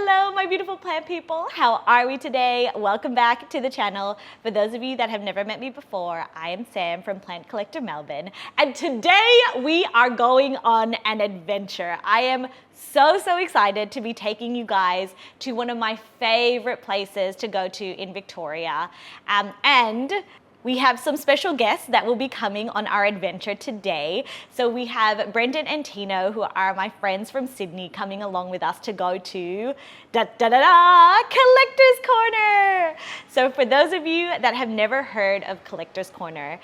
Hello, my beautiful plant people. How are we today? Welcome back to the channel. For those of you that have never met me before, I am Sam from Plant Collector Melbourne, and today we are going on an adventure. I am so excited to be taking you guys to one of my favorite places to go to in Victoria, and we have some special guests that will be coming on our adventure today. So we have Brendon and Tino, who are my friends from Sydney, coming along with us to go to Collector's Corner. So for those of you that have never heard of Collector's Corner,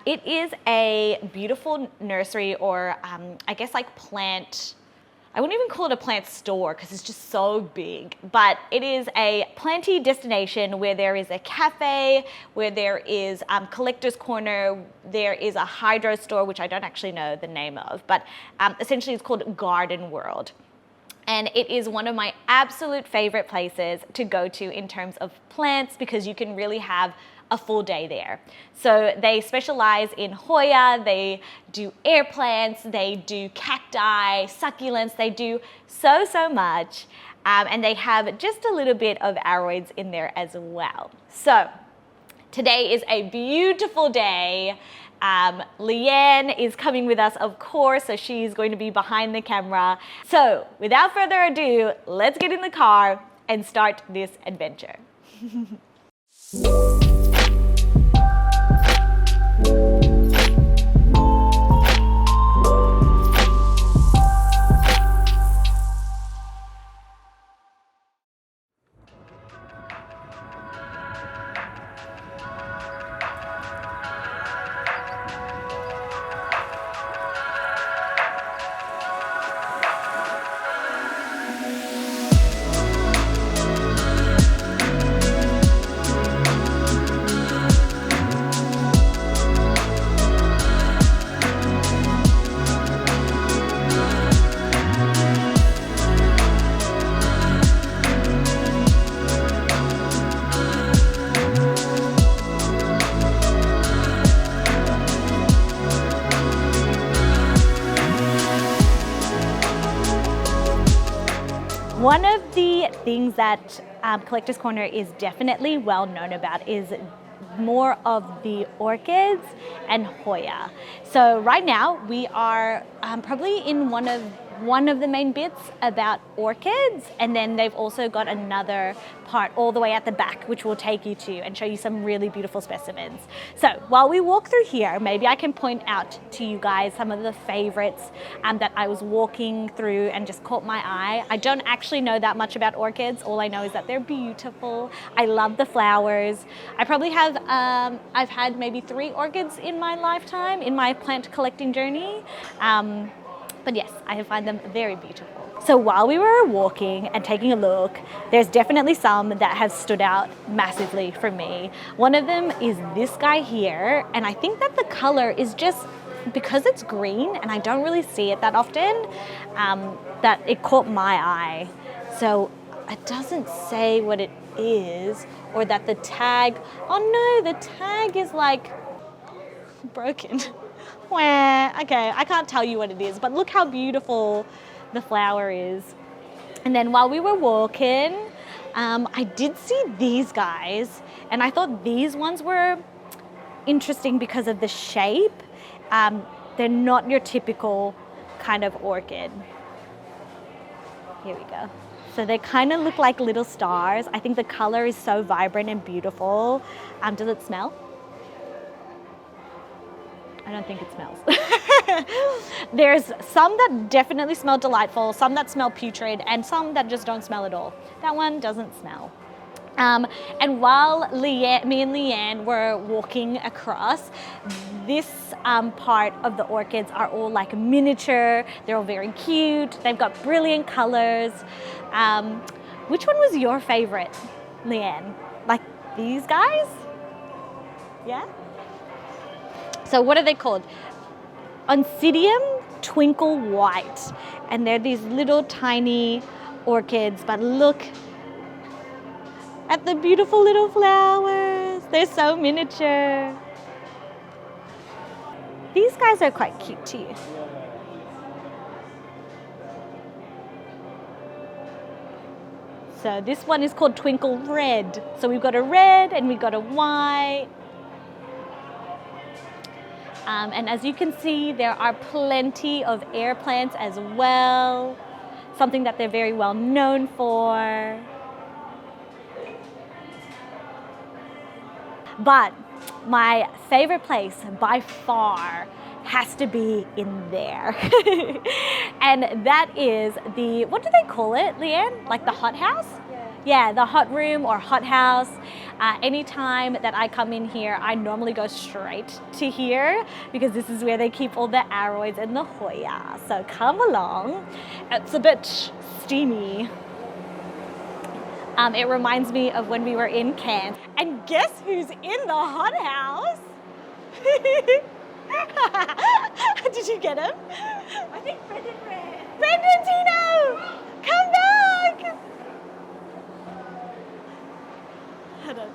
it is a beautiful nursery or I guess like plant, I wouldn't even call it a plant store because it's just so big, but it is a planty destination where there is a cafe, where there is Collector's Corner, there is a hydro store, which I don't actually know the name of, but essentially it's called Garden World. And it is one of my absolute favorite places to go to in terms of plants because you can really have a full day there. So they specialize in Hoya, they do air plants, they do cacti, succulents, they do so much. And they have just a little bit of aroids in there as well. So today is a beautiful day. Li Yan is coming with us, of course, so she's going to be behind the camera. So without further ado, let's get in the car and start this adventure. One of the things that Collector's Corner is definitely well known about is more of the orchids and Hoya. So right now we are probably in one of the main bits about orchids, and then they've also got another part all the way at the back which we'll take you to and show you some really beautiful specimens. So while we walk through here, maybe I can point out to you guys some of the favorites that I was walking through and just caught my eye. I don't actually know that much about orchids. All I know is that they're beautiful. I love the flowers. I probably have I've had maybe 3 orchids in my lifetime in my plant collecting journey. But yes, I find them very beautiful. So while we were walking and taking a look, there's definitely some that have stood out massively for me. One of them is this guy here, and I think that the color is just, because it's green and I don't really see it that often, that it caught my eye. So it doesn't say what it is, or that the tag, oh no, the tag is like broken. Okay, I can't tell you what it is, but look how beautiful the flower is. And then while we were walking, I did see these guys, and I thought these ones were interesting because of the shape. They're not your typical kind of orchid. Here we go. So they kind of look like little stars. I think the color is so vibrant and beautiful. Does it smell? I don't think it smells. There's some that definitely smell delightful, some that smell putrid, and some that just don't smell at all. That one doesn't smell. And while me and Li Yan were walking across, this part of the orchids are all like miniature. They're all very cute. They've got brilliant colors. Which one was your favorite, Li Yan? Like these guys? Yeah? So what are they called? Oncidium Twinkle White. And they're these little tiny orchids, but look at the beautiful little flowers. They're so miniature. These guys are quite cute too. So this one is called Twinkle Red. So we've got a red and we've got a white. And as you can see, there are plenty of air plants as well. Something that they're very well known for. But my favorite place by far has to be in there. And that is the, what do they call it, Li Yan? Like the hot house? Yeah, the hot room or hot house. Anytime that I come in here, I normally go straight to here because this is where they keep all the aroids and the Hoya. So come along. It's a bit steamy. It reminds me of when we were in Cairns. And guess who's in the hot house? Did you get him? I think Brendon ran. Brendon, Tino! Come back! Hold on.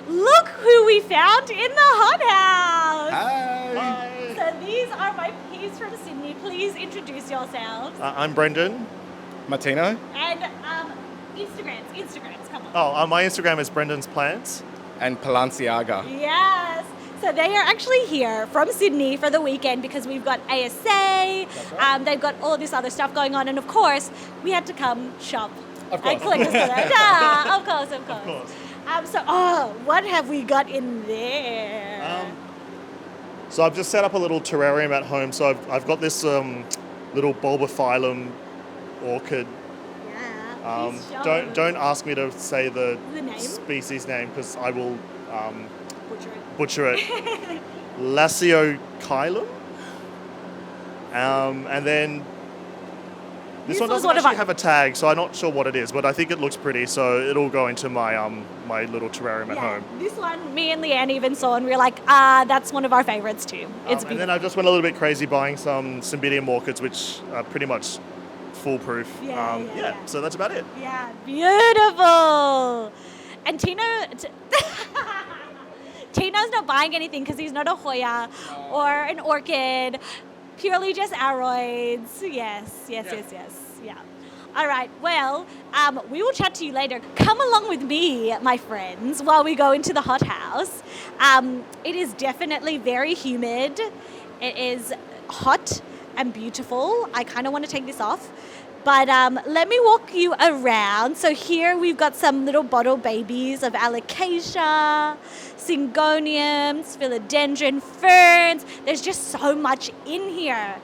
Look who we found in the hot house! Hi! So these are my peeps from Sydney. Please introduce yourselves. I'm Brendon Martino. And Instagrams, come on. Oh, my Instagram is Brendon's Plants. And Balenciaga. Yes. So they are actually here from Sydney for the weekend because we've got ASA. Right. They've got all this other stuff going on, and of course, we had to come shop. Of course. Yeah, of course. Of course. What have we got in there? So I've just set up a little terrarium at home. So I've got this little bulbophyllum orchid. Yeah. Don't ask me to say the name? species name because I will Butcher it. Lasiocylum. And then this one doesn't actually have a tag, so I'm not sure what it is, but I think it looks pretty, so it'll go into my my little terrarium at home. This one, me and Li Yan even saw, and we were like, that's one of our favorites too. It's and then I just went a little bit crazy buying some Cymbidium orchids, which are pretty much foolproof. So that's about it. Yeah, beautiful. And Tino's not buying anything because he's not a Hoya or an orchid, purely just aroids. Yes. Yeah. All right, well, we will chat to you later. Come along with me, my friends, while we go into the hot house. It is definitely very humid. It is hot and beautiful. I kind of want to take this off. But let me walk you around. So here we've got some little bottle babies of alocasia, syngoniums, philodendron, ferns. There's just so much in here.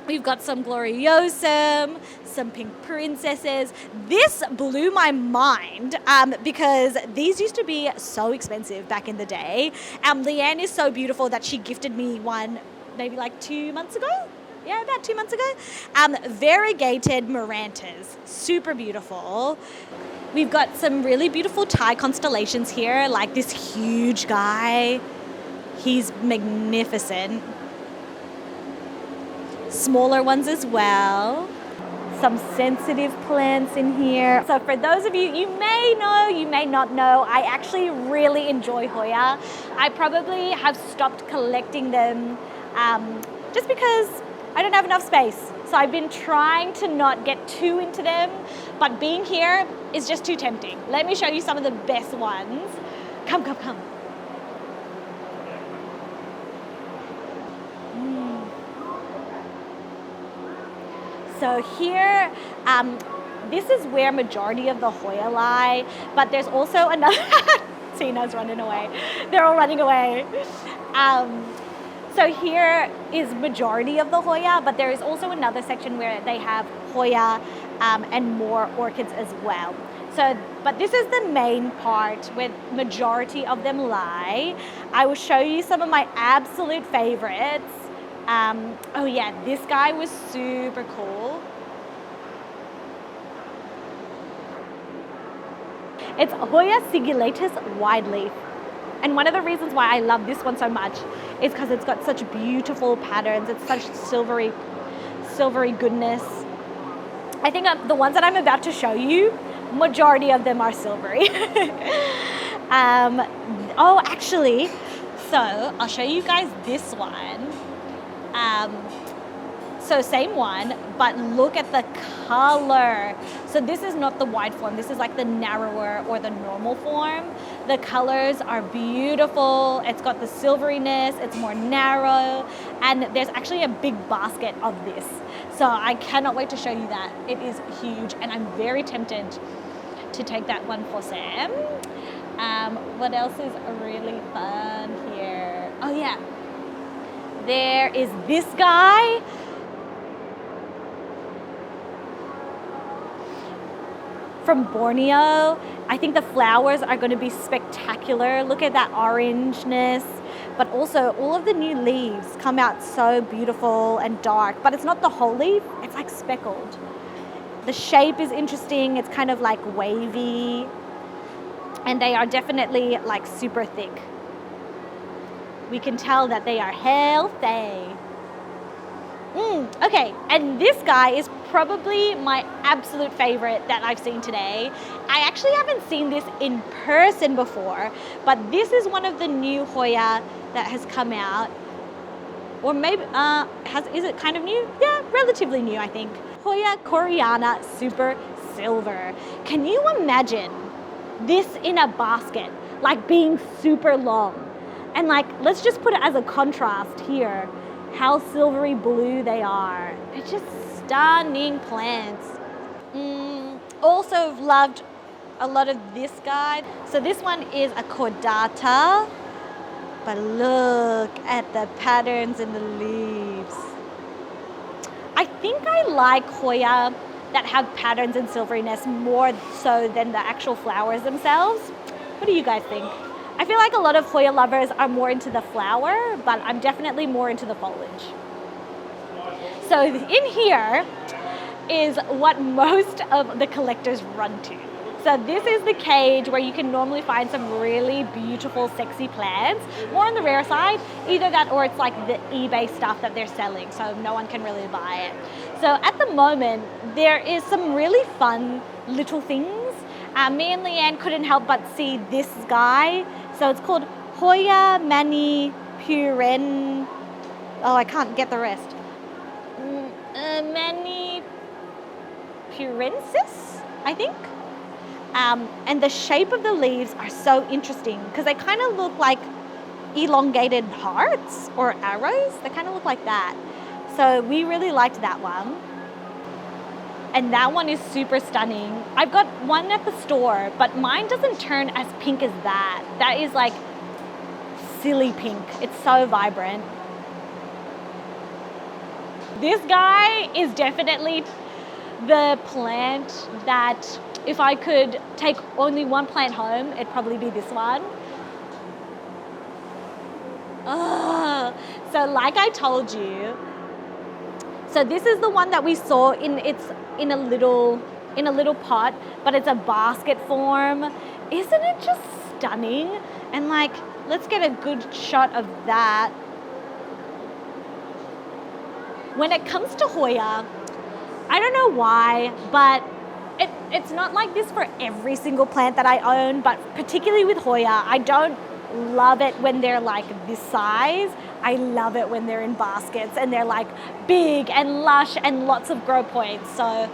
We've got some gloriosum, some pink princesses. This blew my mind because these used to be so expensive back in the day. Li Yan is so beautiful that she gifted me one maybe like 2 months ago. Yeah, about 2 months ago. Variegated Marantas, super beautiful. We've got some really beautiful Thai constellations here, like this huge guy. He's magnificent. Smaller ones as well. Some sensitive plants in here. So for those of you, you may know, you may not know, I actually really enjoy Hoya. I probably have stopped collecting them just because I don't have enough space. So I've been trying to not get too into them, but being here is just too tempting. Let me show you some of the best ones. Come. So here, this is where majority of the Hoya lie, but there's also another, Tina's running away. They're all running away. So here is majority of the Hoya, but there is also another section where they have Hoya and more orchids as well. So, but this is the main part where majority of them lie. I will show you some of my absolute favorites. Oh yeah, this guy was super cool. It's Hoya sigulatus wideleaf. And one of the reasons why I love this one so much is because it's got such beautiful patterns. It's such silvery goodness. I think the ones that I'm about to show you, majority of them are silvery. Oh, actually, so I'll show you guys this one. So same one, but look at the color. So this is not the wide form. This is like the narrower or the normal form. The colors are beautiful. It's got the silveriness. It's more narrow. And there's actually a big basket of this. So I cannot wait to show you that. It is huge. And I'm very tempted to take that one for Sam. What else is really fun here? Oh yeah. There is this guy. From Borneo. I think the flowers are going to be spectacular. Look at that orangeness. But also all of the new leaves come out so beautiful and dark, but it's not the whole leaf, it's like speckled. The shape is interesting. It's kind of like wavy. And they are definitely like super thick. We can tell that they are healthy. Okay, and this guy is probably my absolute favorite that I've seen today. I actually haven't seen this in person before, but this is one of the new Hoya that has come out. Or maybe, is it kind of new? Yeah, relatively new, I think. Hoya Koreana Super Silver. Can you imagine this in a basket, like being super long? And like, let's just put it as a contrast here. How silvery blue they are. They're just stunning plants. Also loved a lot of this guy. So this one is a cordata, but look at the patterns in the leaves. I think I like Hoya that have patterns and silveriness more so than the actual flowers themselves. What do you guys think? I feel like a lot of Hoya lovers are more into the flower, but I'm definitely more into the foliage. So in here is what most of the collectors run to. So this is the cage where you can normally find some really beautiful, sexy plants, more on the rare side, either that or it's like the eBay stuff that they're selling, so no one can really buy it. So at the moment, there is some really fun little things. Me and Li Yan couldn't help but see this guy. So it's called Hoya Mani Puren. Oh, I can't get the rest. Mani Purensis, I think. And the shape of the leaves are so interesting because they kind of look like elongated hearts or arrows. They kind of look like that. So we really liked that one. And that one is super stunning. I've got one at the store, but mine doesn't turn as pink as that. That is like silly pink. It's so vibrant. This guy is definitely the plant that if I could take only one plant home, it'd probably be this one. Oh, so like I told you, so this is the one that we saw in a little pot, but it's a basket form. Isn't it just stunning? And like, let's get a good shot of that. When it comes to Hoya, I don't know why, but it's not like this for every single plant that I own, but particularly with Hoya, I don't love it when they're like this size. I love it when they're in baskets and they're like big and lush and lots of grow points. So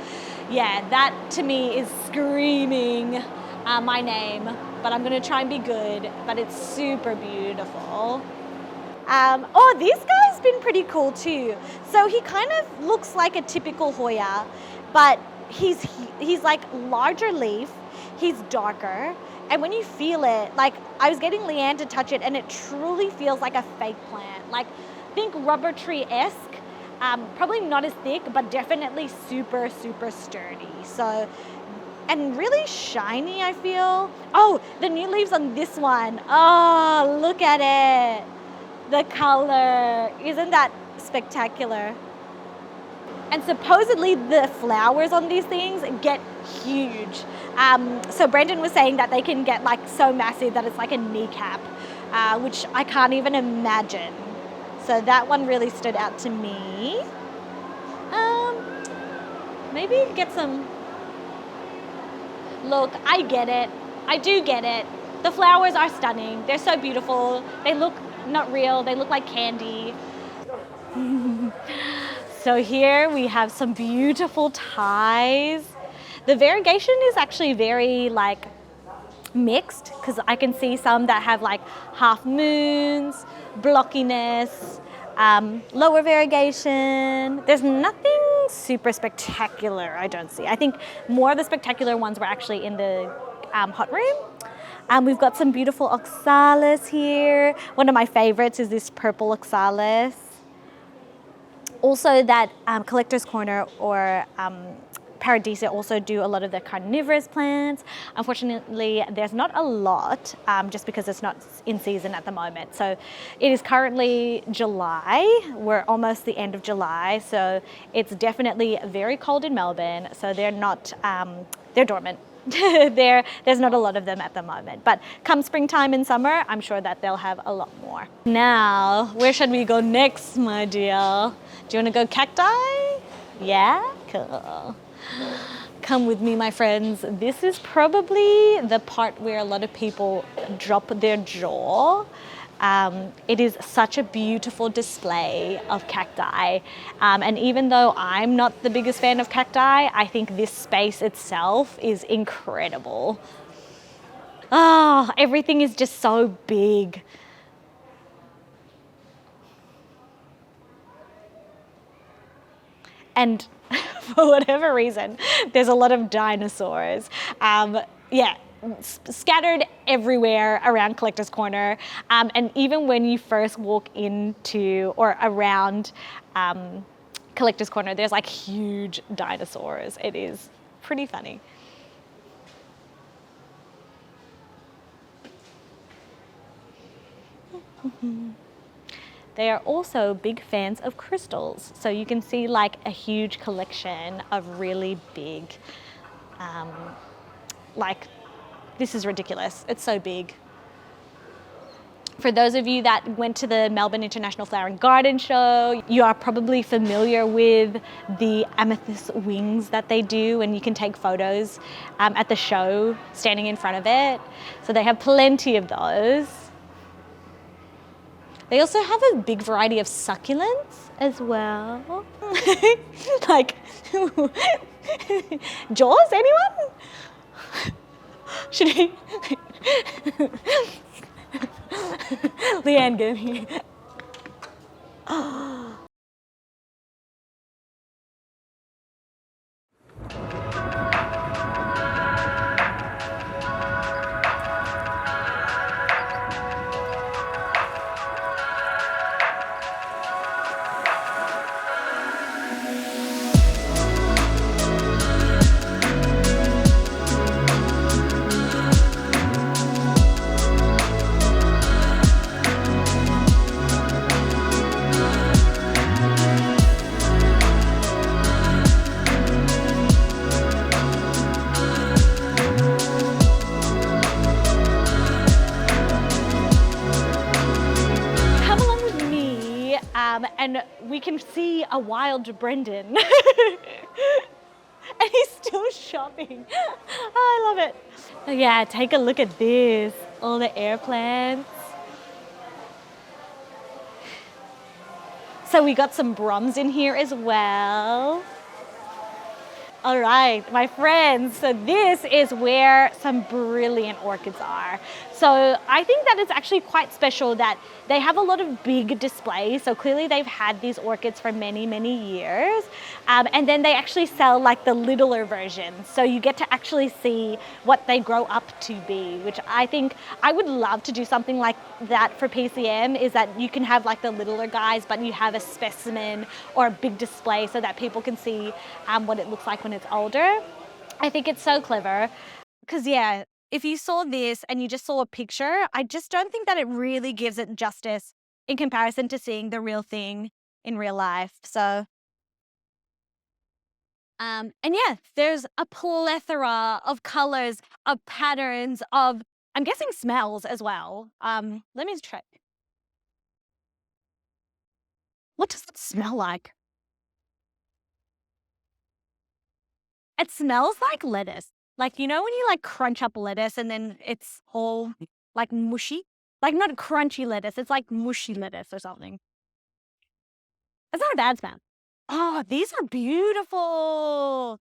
yeah, that to me is screaming my name, but I'm gonna try and be good, but it's super beautiful. Oh, this guy's been pretty cool too. So he kind of looks like a typical Hoya, but he's like larger leaf, he's darker, and when you feel it, like I was getting Li Yan to touch it and it truly feels like a fake plant. Like think rubber tree-esque, probably not as thick, but definitely super, super sturdy. So, and really shiny, I feel. Oh, the new leaves on this one. Oh, look at it. The color, isn't that spectacular? And supposedly the flowers on these things get huge. So Brendon was saying that they can get like so massive that it's like a kneecap, which I can't even imagine. So that one really stood out to me. Maybe get some, look, I get it. I do get it. The flowers are stunning. They're so beautiful. They look not real. They look like candy. So here we have some beautiful ties. The variegation is actually very like mixed because I can see some that have like half moons, blockiness, lower variegation. There's nothing super spectacular I don't see. I think more of the spectacular ones were actually in the hot room. We've got some beautiful oxalis here. One of my favorites is this purple oxalis. Also that Collector's Corner or Paradisa also do a lot of the carnivorous plants. Unfortunately, there's not a lot just because it's not in season at the moment. So it is currently July. We're almost the end of July. So it's definitely very cold in Melbourne. So they're not, they're dormant. There's not a lot of them at the moment. But come springtime and summer, I'm sure that they'll have a lot more. Now, where should we go next, my dear? Do you want to go cacti? Yeah? Cool. Come with me, my friends. This is probably the part where a lot of people drop their jaw. It is such a beautiful display of cacti. And even though I'm not the biggest fan of cacti, I think this space itself is incredible. Oh, everything is just so big. And for whatever reason, there's a lot of dinosaurs. Yeah, scattered everywhere around Collector's Corner. And even when you first walk into or around Collector's Corner, there's like huge dinosaurs. It is pretty funny. They are also big fans of crystals. So you can see like a huge collection of really big, like this is ridiculous. It's so big. For those of you that went to the Melbourne International Flower and Garden Show, you are probably familiar with the amethyst wings that they do, and you can take photos at the show standing in front of it. So they have plenty of those. They also have a big variety of succulents as well. Like, jaws, anyone? Should he? Li Yan, give me. And we can see a wild Brendon. And he's still shopping. Oh, I love it. Oh, yeah, take a look at this. All the air plants. So we got some Broms in here as well. All right, my friends, so this is where some brilliant orchids are. So I think that it's actually quite special that they have a lot of big displays. So clearly they've had these orchids for many, many years. And then they actually sell like the littler versions. So you get to actually see what they grow up to be, which I think I would love to do something like that for PCM, is that you can have like the littler guys, but you have a specimen or a big display so that people can see what it looks like when it's older. I think it's so clever because, yeah, if you saw this and you just saw a picture, I just don't think that it really gives it justice in comparison to seeing the real thing in real life. So, and yeah, there's a plethora of colors, of patterns, of, I'm guessing, smells as well. Let me try. What does it smell like? It smells like lettuce. Like, you know when you like crunch up lettuce and then it's all like mushy? Like not crunchy lettuce, it's like mushy lettuce or something. It's not a bad smell. Oh, these are beautiful.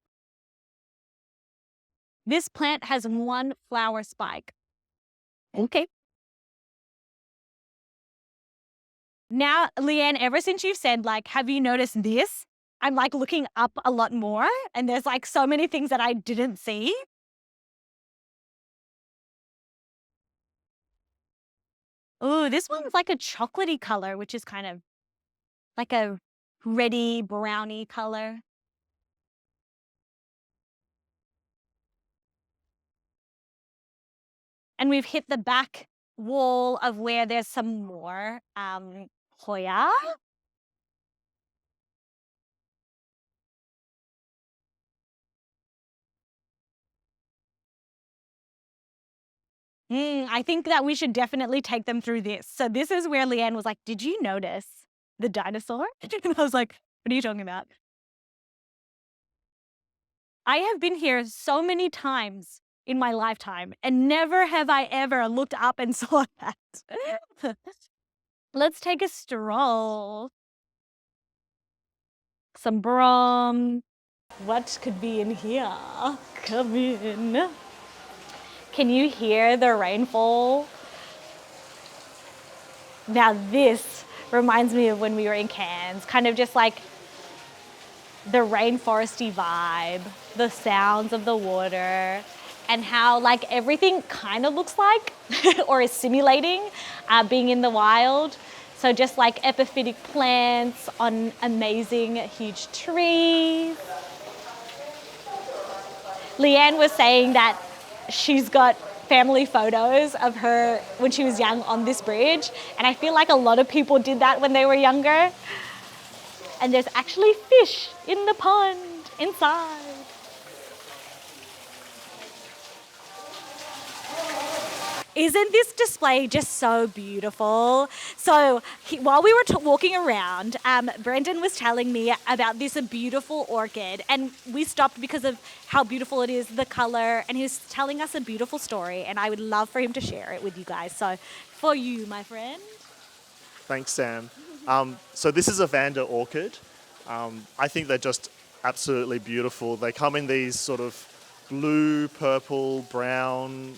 This plant has one flower spike. Okay. Now, Leanne, ever since you've said, like, have you noticed this? I'm like looking up a lot more and there's like so many things that I didn't see. Oh, this one's like a chocolatey color, which is kind of like a reddy browny color. And we've hit the back wall of where there's some more Hoya. I think that we should definitely take them through this. So this is where Leanne was like, did you notice the dinosaur? And I was like, what are you talking about? I have been here so many times in my lifetime and never have I ever looked up and saw that. Let's take a stroll. Some brom. What could be in here? Come in. Can you hear the rainfall? Now this reminds me of when we were in Cairns, kind of just like the rainforesty vibe, the sounds of the water, and how like everything kind of looks like or is simulating being in the wild. So just like epiphytic plants on amazing huge trees. Leanne was saying that she's got family photos of her when she was young on this bridge, and I feel like a lot of people did that when they were younger. And there's actually fish in the pond inside. Isn't this display just so beautiful? So while we were walking around, Brendon was telling me about this beautiful orchid, and we stopped because of how beautiful it is, the color, and he was telling us a beautiful story, and I would love for him to share it with you guys. So for you, my friend. Thanks, Sam. So this is a Vanda orchid. I think they're just absolutely beautiful. They come in these sort of blue, purple, brown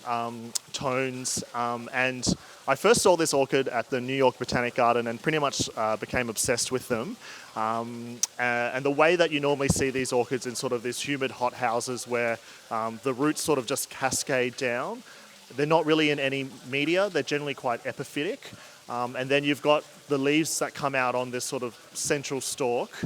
tones. And I first saw this orchid at the New York Botanic Garden and pretty much became obsessed with them. And the way that you normally see these orchids in sort of these humid hot houses where the roots sort of just cascade down, they're not really in any media. They're generally quite epiphytic. And then you've got the leaves that come out on this sort of central stalk.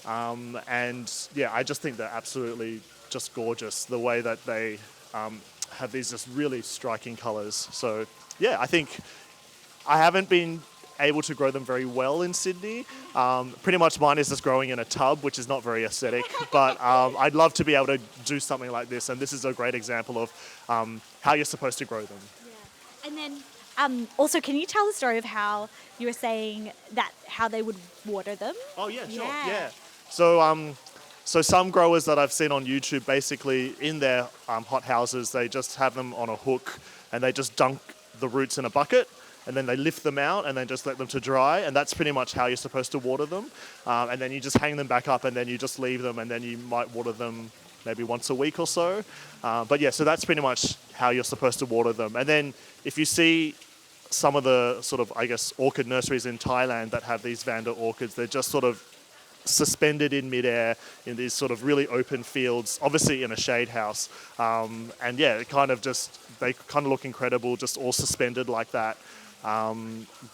And yeah, I just think they're absolutely just gorgeous, the way that they have these just really striking colors. So yeah, I think I haven't been able to grow them very well in Sydney. Pretty much mine is just growing in a tub, which is not very aesthetic, but I'd love to be able to do something like this, and this is a great example of how you're supposed to grow them. Yeah. And then also, can you tell the story of how you were saying that how they would water them? Oh yeah, sure, yeah. So some growers that I've seen on YouTube, basically in their hot houses, they just have them on a hook and they just dunk the roots in a bucket and then they lift them out and then just let them to dry, and that's pretty much how you're supposed to water them. And then you just hang them back up and then you just leave them, and then you might water them maybe once a week or so. But yeah, so that's pretty much how you're supposed to water them. And then if you see some of the sort of, I guess, orchid nurseries in Thailand that have these Vanda orchids, they're just sort of suspended in midair in these sort of really open fields, obviously in a shade house. And yeah, it kind of just, they kind of look incredible, just all suspended like that,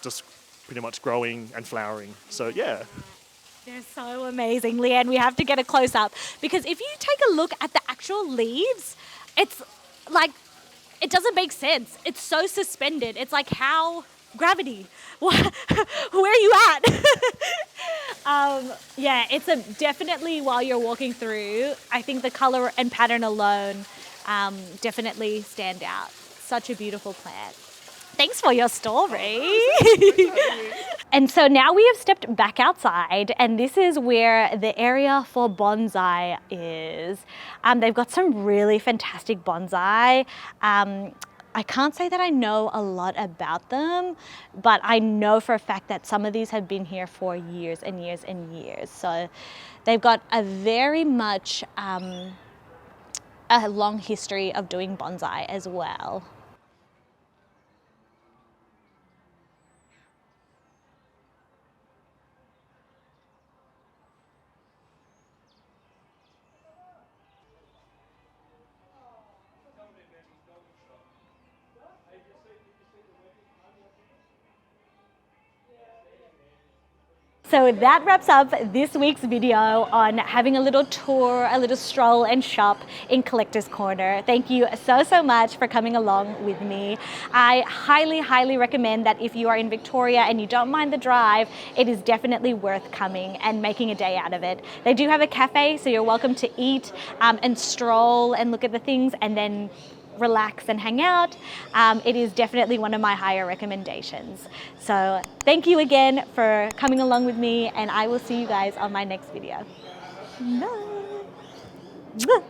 just pretty much growing and flowering. So yeah. They're so amazing, Leanne. We have to get a close up, because if you take a look at the actual leaves, it's like, it doesn't make sense. It's so suspended. It's like, how? Gravity. Where are you at? Yeah, it's definitely, while you're walking through, I think the color and pattern alone definitely stand out. Such a beautiful plant. Thanks for your story. And so now we have stepped back outside, and this is where the area for bonsai is. They've got some really fantastic bonsai. I can't say that I know a lot about them, but I know for a fact that some of these have been here for years and years and years. So they've got a very much a long history of doing bonsai as well. So that wraps up this week's video on having a little tour, a little stroll and shop in Collector's Corner. Thank you so much for coming along with me. I highly recommend that if you are in Victoria and you don't mind the drive, it is definitely worth coming and making a day out of it. They do have a cafe, so you're welcome to eat and stroll and look at the things and then relax and hang out. It is definitely one of my higher recommendations. So thank you again for coming along with me, and I will see you guys on my next video. Bye.